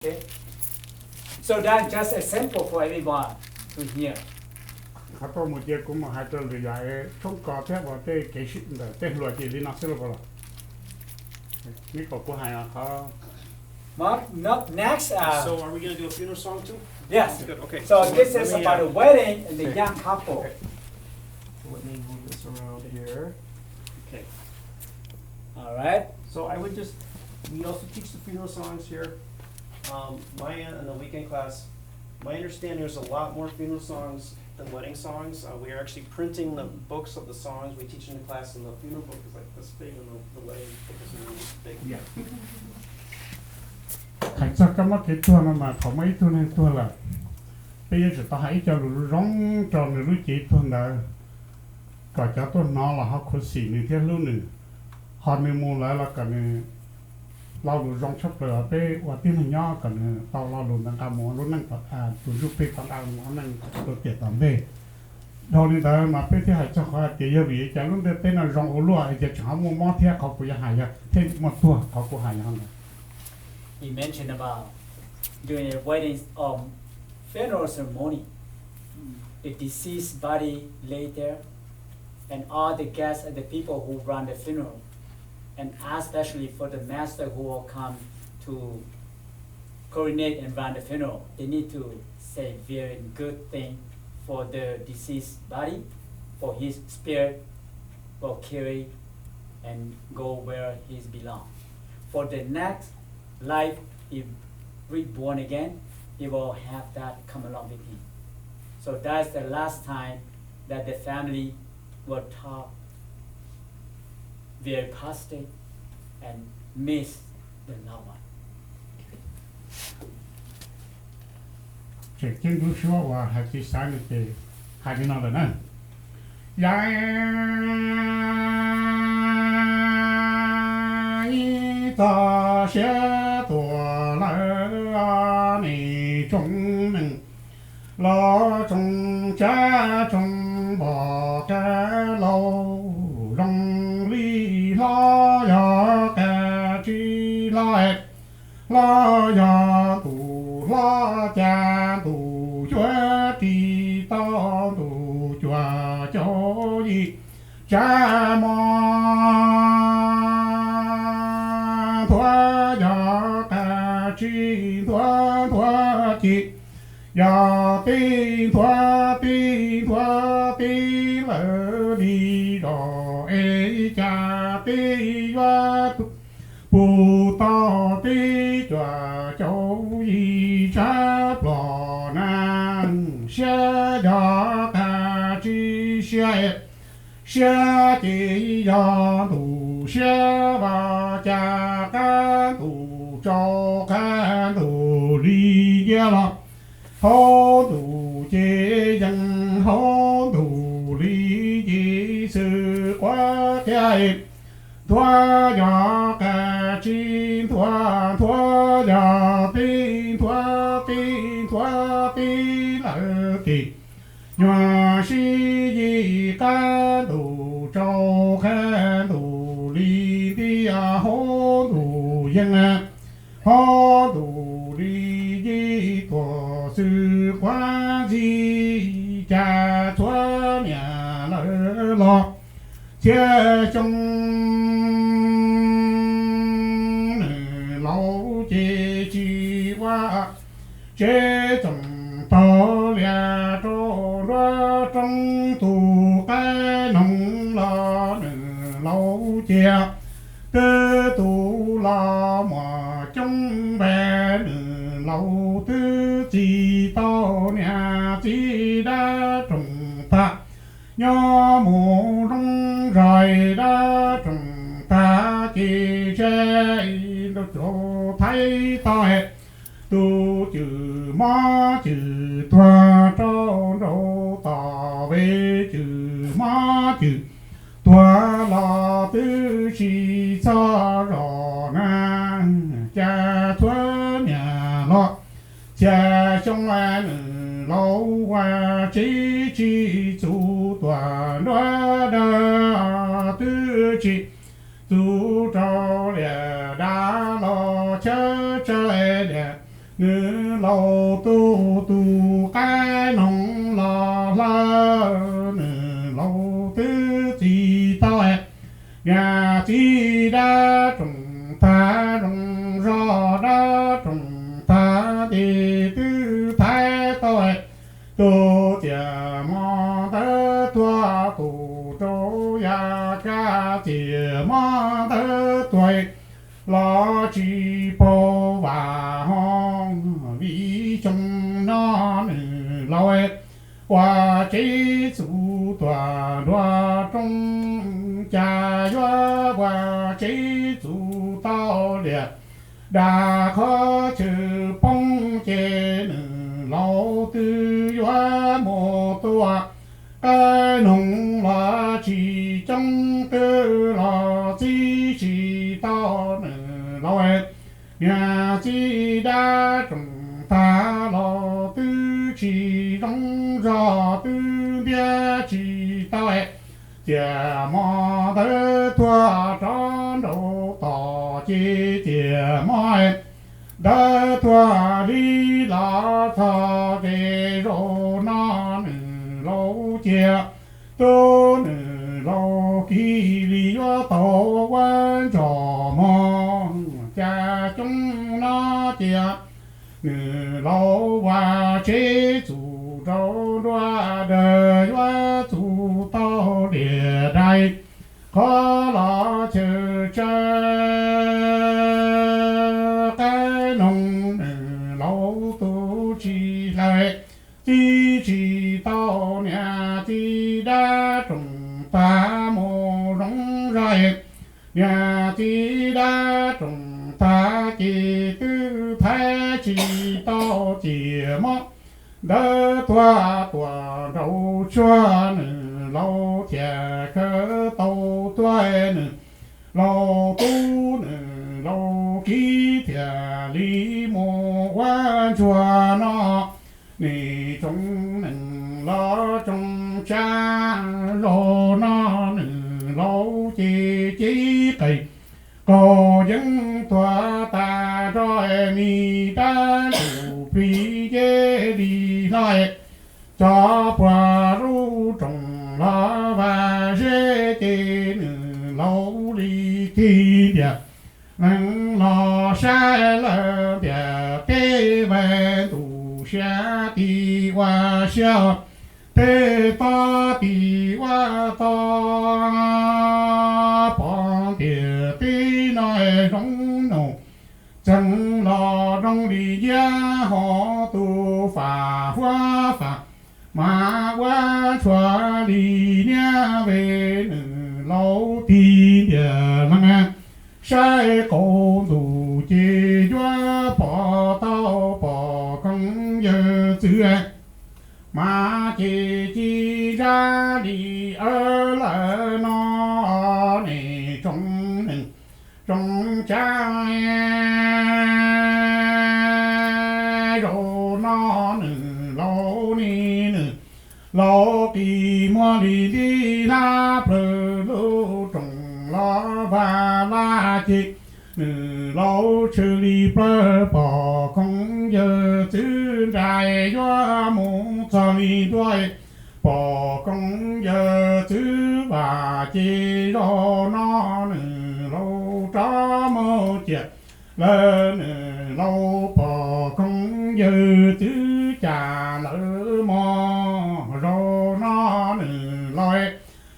Okay. So that's just a sample for everyone to hear. họ có một chiếc cũng mà hai trâu thì dài không có thế vào cái sự là cái luật gì thì nó sẽ là bao nếu có của hai họ Not next. So are we going to do a funeral song too? Yes. Good. Okay. So this let is me, about the wedding and the young couple. Okay. Let me move this around here. Okay. All right. So I would just, we also teach the funeral songs here. Maya in the weekend class, my understanding there's a lot more funeral songs than wedding songs. We are actually printing the books of the songs we teach in the class, and the funeral book is like this big, and the wedding book is really big. yeah thành ra cái mắt cái tua nó mà không mấy tua nên tua là bây giờ ta hãy cho nó rong cho nó lúc chỉ tua là cả cho tôi nó là họ khó xỉ như thế luôn nữa họ nên mua lại là cái này lao đủ rong chấp lửa bé và tin hình nhau cái này tao lao đủ đang làm món lúc năng tụi giúp bé tao làm món năng tôi tiệt tạm về đó nên là mà bé thì hãy cho họ chỉ giờ vì cái lúc đấy tên là rong ô lúa giờ chẳng mua món thế họ cũng hại à thế một tua họ cũng hại hơn He mentioned about during a wedding funeral ceremony, the deceased body laid there, and all the guests and the people who run the funeral, and especially for the master who will come to coordinate and run the funeral, they need to say very good thing for the deceased body, for his spirit will carry and go where he belongs. For the next life, if reborn again, he will have that come along with him. So that's the last time that the family will talk very positive and miss the loved one. chỉ kiến cứu số và hai cái sáng thì hai cái nào là nè giải ta sẽ tổ lại nị trong mình lo trong cha trong bỏ cái lâu rong ly lo ya cái chi lo ya tu lo cha tu chúa ti to tu chúa cho gì cha mò thua ya ta chi thua chi ya ti thua ti lỡ đi rồi cha ti va tu bù to ti chua châu y cha bò nan xe ya ta chi xe chỉ ya tu xe và cha ca tu cho ca tu đi gia la hô tu chế dân hô tu lý chỉ sự quá thiệt thua ya ca chi thua ya ti thua ti lỡ kỳ nhòa si gì ca tu châu ca tu lý ti hô tu dân hô tu lý di của sư quá di cha chúa nhà lỡ lo chia trong lâu chế chi qua chế trong tao lia trô loa trong tù cái nông lo lâu chia tư tù lo mà trong bè lâu tư chỉ tao nhà chỉ đã trồng ta nhớ mù rong rồi đã trồng ta chỉ chơi đồ chỗ thấy tôi tu chữ má chữ toa cho đâu tỏ về chữ má chữ toa là tư chỉ cho rõ na cha thuở nhà lo cha trong anh lâu qua chỉ chủ toàn đoá đa tư chỉ chủ cho lệ đá lo chớ chơi lệ nữ lâu tu cái nông la nữ lâu tư chỉ tao nhà chỉ đã trồng ta trồng rau đã trồng ta đi tư thái tao tu chả mò tớ tua tu trâu ya ca chả mò tớ tuổi lo chỉ po và hong vì trong nó nữ lôi qua chế chủ tòa đoa trong cha doa qua chế chủ tao liệt đã khó trừ bông chế nữ lâu tư doa một tua cái nông là chỉ trong cơ là chỉ tao nữ lôi nhà chỉ đã trồng ta lo tư chỉ trong gió tư bia chỉ tao chè mò tớ thua tròn đầu tỏ chi chè mò tớ thua đi là thọ về rô nó nữ lâu chè tô nữ lâu kỳ lý tổ quan trò mò cha chúng nó chè nữ lâu và chế chủ trâu đoa đời đoa chủ tao địa đại khó lo chờ cái nông nữ lâu tu chỉ lại chỉ tao nhà chỉ đã trồng ta mồ rong rải nhà chỉ đã trồng ta chỉ tư thái chỉ tao chỉ móc đỡ tua đầu chua nữ lâu chè khơ tàu tuệ nữ lâu tu nữ lâu ký thề lý mô quan chùa nó nì trong nữ lo trong cha lô nó nữ lâu chỉ cày cô dân tòa ta rồi mi ta đủ phi dê đi lại cho qua ru trồng lá và dê tê nữ lâu đi thi địa nắng lo sai lơ địa tê về tù xa đi qua xa tê ta đi qua ta bọn địa tê nói rong nổ chẳng lo trong đi gia họ tu phà hoa phà mà qua chùa đi nha về nữ lâu tin địa lăng sai cổ đủ chế doa bỏ tao bỏ công giờ chữ mà chỉ ra đi ở lại nó này trong cha rồi nó nữ lâu ni nữ lâu kỳ mua đi la bờ lô trồng lo và la chị nữ lâu xử lý bờ bỏ không giờ chữ dài do muốn cho đi đuôi bỏ công giờ chữ và chỉ đó nó nữ lâu cho mơ chết lên lâu bỏ công giờ chữ trả lỡ mò rồi nó nữ lôi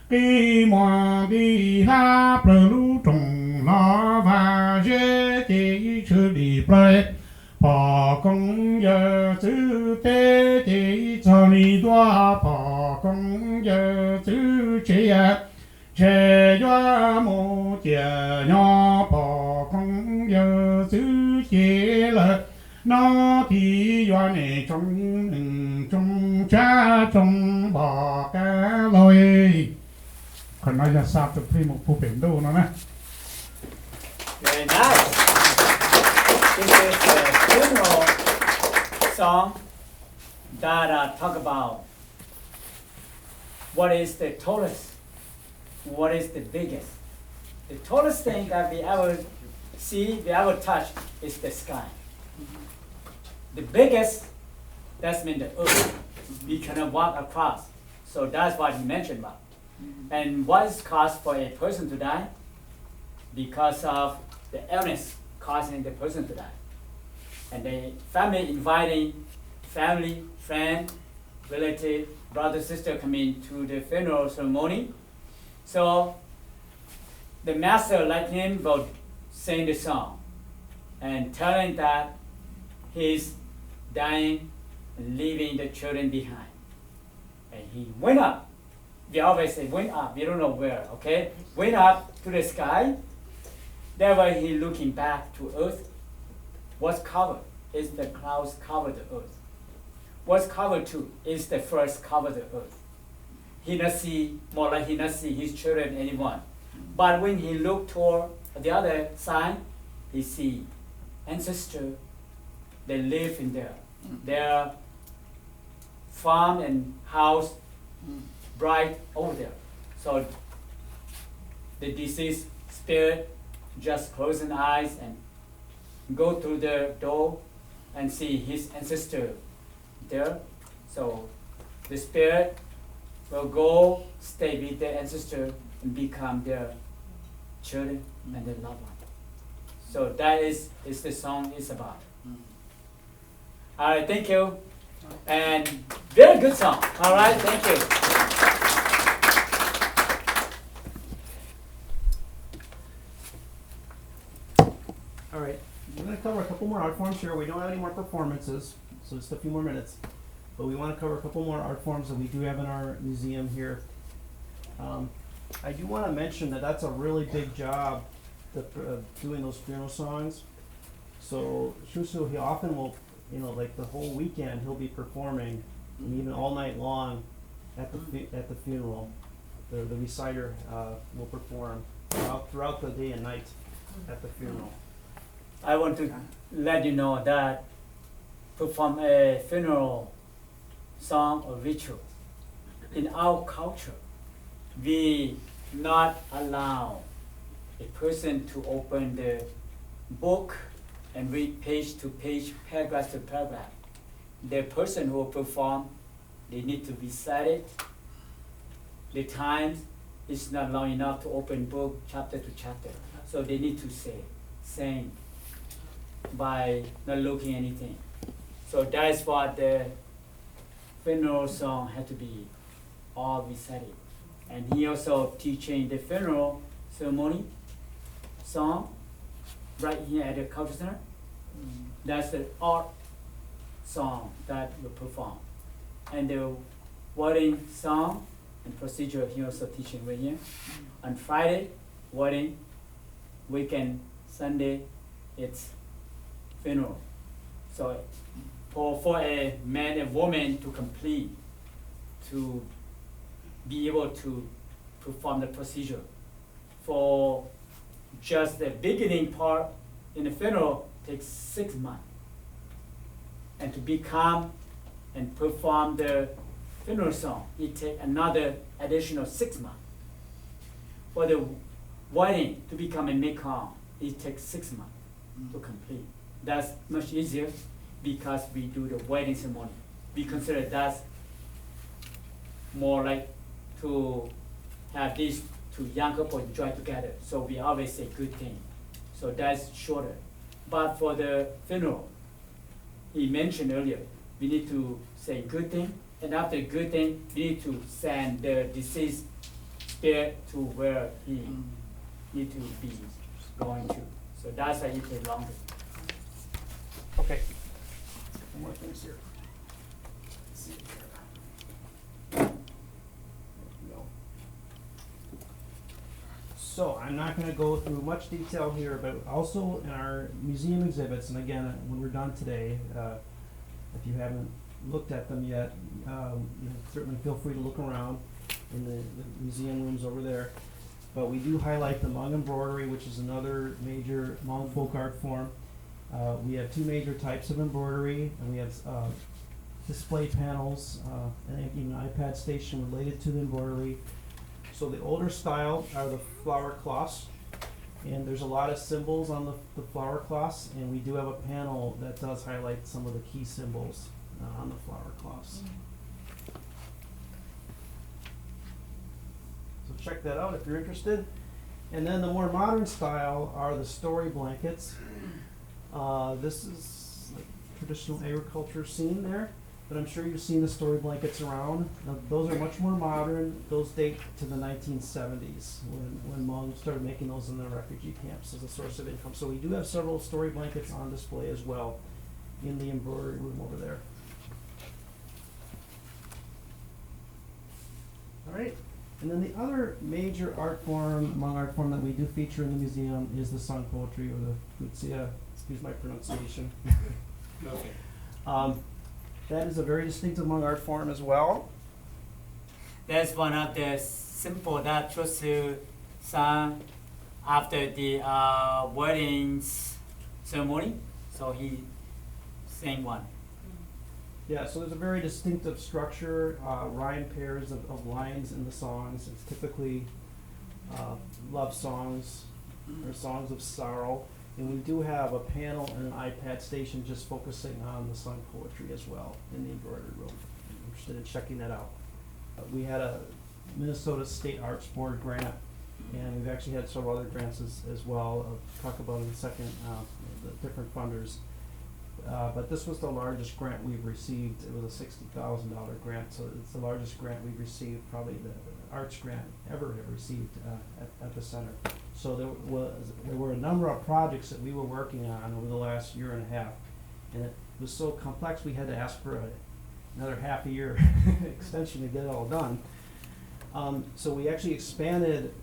đi mò đi la bờ lũ trồng lo và dễ chỉ xử lý bờ bỏ công giờ chữ tế chỉ cho đi đoa bỏ công giờ chữ chỉ chế doa mô chè nhỏ bỏ công giờ chữ chỉ là nó thì doa này trong cha trong bỏ cá lôi còn nói là sao được phim một phụ biển đâu nó nè. Very nice. This is a funeral song that talk about what is the tallest, what is the biggest. The tallest thing that we ever see, we ever touch is the sky. the biggest, that's mean the earth. We cannot walk across. So that's what he mentioned about. And what is cost for a person to die? Because of the illness causing the person to die. And the family inviting family, friend, relative, brother, sister come in to the funeral ceremony. So the master, like him, will sing the song and telling that he's dying and leaving the children behind. And he went up. We always say went up, we don't know where, okay? Went up to the sky. There was he looking back to earth. What's covered is the clouds cover the earth. What's covered too is the first cover the earth. He not see, more like he not see his children anyone. But when he looked toward the other side, he see ancestor, they live in there. Their farm and house bright over there. So the deceased spirit just close an eyes and go through the door and see his ancestor there. So the spirit will go stay with their ancestor and become their children and their loved one. So that is the song is about. All right, thank you. And very good song. All right, thank you. All right, we're going to cover a couple more art forms here. We don't have any more performances, so just a few more minutes. But we want to cover a couple more art forms that we do have in our museum here. I do want to mention that that's a really big job, doing those funeral songs. So Shusu, he often will, like the whole weekend, he'll be performing, and even all night long at the funeral. The reciter will perform throughout the day and night at the funeral. I want to let you know that perform a funeral song or ritual. In our culture, we not allow a person to open the book and read page to page, paragraph to paragraph. The person who will perform, they need to recite it. The time is not long enough to open book chapter to chapter. So they need to sing by not looking anything. So that's what the funeral song had to be all recited. And he also teaching the funeral ceremony song right here at the culture center. That's the art song that we perform. And the wedding song and procedure he also teaching right here. On Friday, wedding, weekend, Sunday, it's funeral. So for a man and woman to complete, to be able to perform the procedure. For just the beginning part in the funeral takes 6 months. And to become and perform the funeral song, it takes another additional 6 months. For the wedding to become a mekong, it takes 6 months to complete. That's much easier because we do the wedding ceremony. We consider that's more like to have these two young couples enjoy together. So we always say good thing. So that's shorter. But for the funeral, he mentioned earlier, we need to say good thing, and after good thing, we need to send the deceased spirit to where he need to be going to. So that's why it takes longer. Okay. One more things here. Let's see here. There we go. So I'm not going to go through much detail here, but also in our museum exhibits, and again, when we're done today, if you haven't looked at them yet, certainly feel free to look around in the museum rooms over there. But we do highlight the Hmong embroidery, which is another major Hmong folk art form. We have two major types of embroidery, and we have display panels, and even an iPad station related to the embroidery. So the older style are the flower cloths, And there's a lot of symbols on the flower cloths, and we do have a panel that does highlight some of the key symbols on the flower cloths. So check that out if you're interested. And then the more modern style are the story blankets. This is like traditional agriculture scene there, but I'm sure you've seen the story blankets around. Now, those are much more modern. Those date to the 1970s when Hmong started making those in the refugee camps as a source of income. So we do have several story blankets on display as well in the embroidery room over there. All right. And then the other major art form, Hmong art form that we do feature in the museum is the song poetry, or the Futsia, excuse my pronunciation. Okay. That is a very distinctive Hmong art form as well. That's one of the simple that Chosu sang after the wedding ceremony. So he sang one. Yeah, so there's a very distinctive structure, rhyme pairs of lines in the songs. It's typically love songs or songs of sorrow. And we do have a panel and an iPad station just focusing on the song poetry as well in the embroidery room. If you're interested in checking that out. We had a Minnesota State Arts Board grant, and we've actually had several other grants as well. I'll talk about in a second the different funders. But this was the largest grant we've received. It was a $60,000 grant, so it's the largest grant we've received, probably the arts grant ever have received at the center. So there were a number of projects that we were working on over the last year and a half, and it was so complex we had to ask for another half a year extension to get it all done. So we actually expanded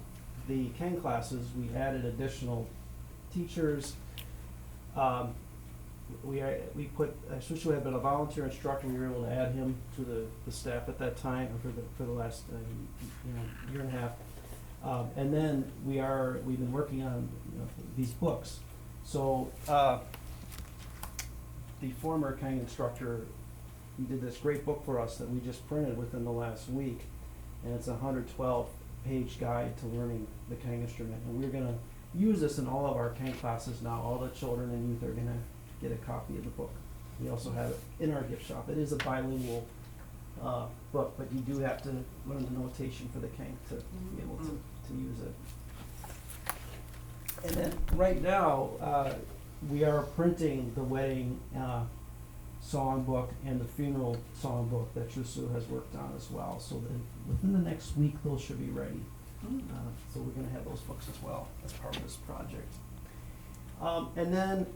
the Ken classes. We added additional teachers. We put, since we had been a volunteer instructor, we were able to add him to the staff at that time, or for the last year and a half. And then we've been working on these books. So the former Kang instructor, he did this great book for us that we just printed within the last week, and it's a 112-page guide to learning the Kang instrument. And we're going to use this in all of our Kang classes now. All the children and youth are going to get a copy of the book. We also have it in our gift shop. It is a bilingual book, but you do have to learn the notation for the Kang to be able to use it. And then right now, we are printing the wedding songbook and the funeral songbook that Chusu has worked on as well. So within the next week, those should be ready. So we're going to have those books as well as part of this project. And then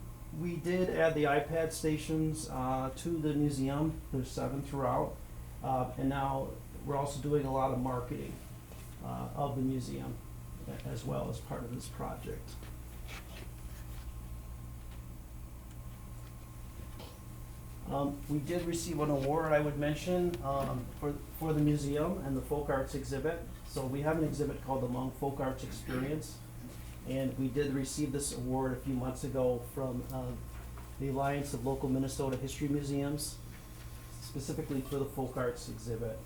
we did add the iPad stations to the museum. There's 7 throughout. And now we're also doing a lot of marketing of the museum as well as part of this project. We did receive an award, I would mention, for the museum and the folk arts exhibit. So we have an exhibit called the Hmong Folk Arts Experience, and we did receive this award a few months ago from the Alliance of Local Minnesota History Museums, specifically for the folk arts exhibit.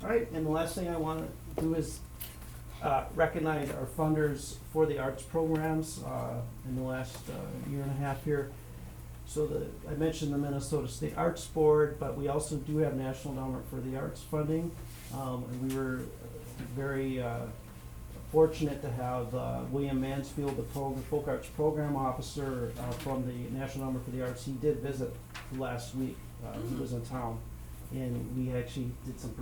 All right, and the last thing I want to do is recognize our funders for the arts programs in the last year and a half here. So I mentioned the Minnesota State Arts Board, but we also do have National Endowment for the Arts funding. And we were very fortunate to have William Mansfield, the Folk Arts Program Officer from the National Endowment for the Arts. He did visit last week. He was in town, and we actually did some,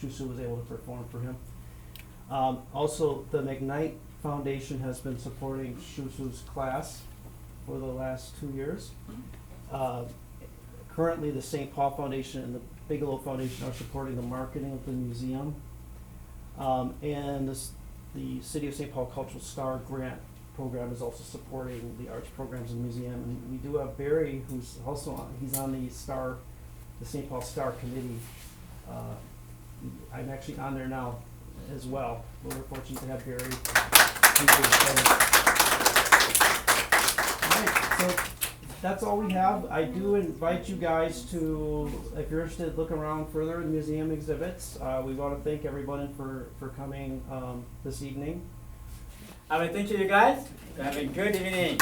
Chusu was able to perform for him. Also, the McKnight Foundation has been supporting Chusu's class for the last 2 years. Currently, the St. Paul Foundation and the Bigelow Foundation are supporting the marketing of the museum. And the City of St. Paul Cultural Star Grant Program is also supporting the arts programs in the museum. And we do have Barry, who's also he's on the St. Paul Star Committee. I'm actually on there now as well. We're fortunate to have Barry. All right, so that's all we have. I do invite you guys to, if you're interested, look around further in the museum exhibits. We want to thank everyone for coming this evening. I will thank you guys. Have a good evening.